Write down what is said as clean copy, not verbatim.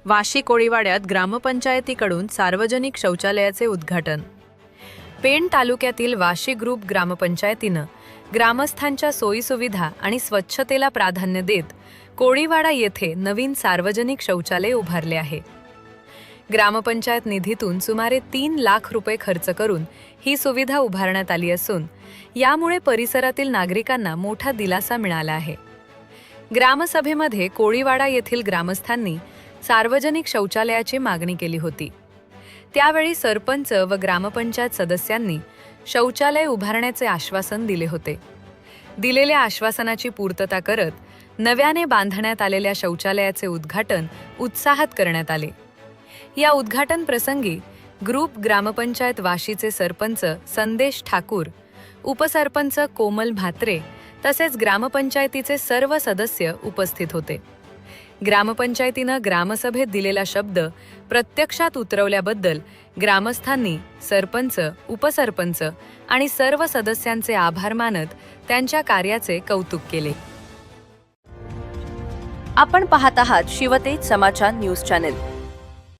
वाशी कोळीवाड्यात ग्रामपंचायतीकडून सार्वजनिक शौचालयाचे उद्घाटन। पेण तालुक्यातील वाशी ग्रुप ग्रामपंचायतीनं ग्रामस्थांच्या सोयीसुविधा आणि स्वच्छतेला प्राधान्य देत कोळीवाडा येथे नवीन सार्वजनिक शौचालय उभारले आहे। ग्रामपंचायत निधीतून सुमारे 3 लाख रुपये खर्च करून ही सुविधा उभारण्यात आली असून यामुळे परिसरातील नागरिकांना मोठा दिलासा मिळाला आहे। ग्रामसभेमध्ये कोळीवाडा येथील ग्रामस्थांनी सार्वजनिक शौचालयाची मागणी केली होती। त्यावेळी सरपंच व ग्रामपंचायत सदस्यांनी शौचालय उभारण्याचे आश्वासन दिले होते। दिलेल्या आश्वासनाची पूर्तता करत नव्याने बांधण्यात आलेल्या शौचालयाचे उद्घाटन उत्साहात करण्यात आले। या उद्घाटन प्रसंगी ग्रुप ग्रामपंचायत वाशीचे सरपंच संदेश ठाकूर, उपसरपंच कोमल म्हात्रे तसेच ग्रामपंचायतीचे सर्व सदस्य उपस्थित होते। ग्रामपंचायतीनं ग्रामसभेत दिलेला शब्द प्रत्यक्षात उतरवल्याबद्दल ग्रामस्थांनी सरपंच, उपसरपंच आणि सर्व सदस्यांचे आभार मानत त्यांच्या कार्याचे कौतुक केले। आपण पाहत आहात शिवतेज समाचार न्यूज चॅनल।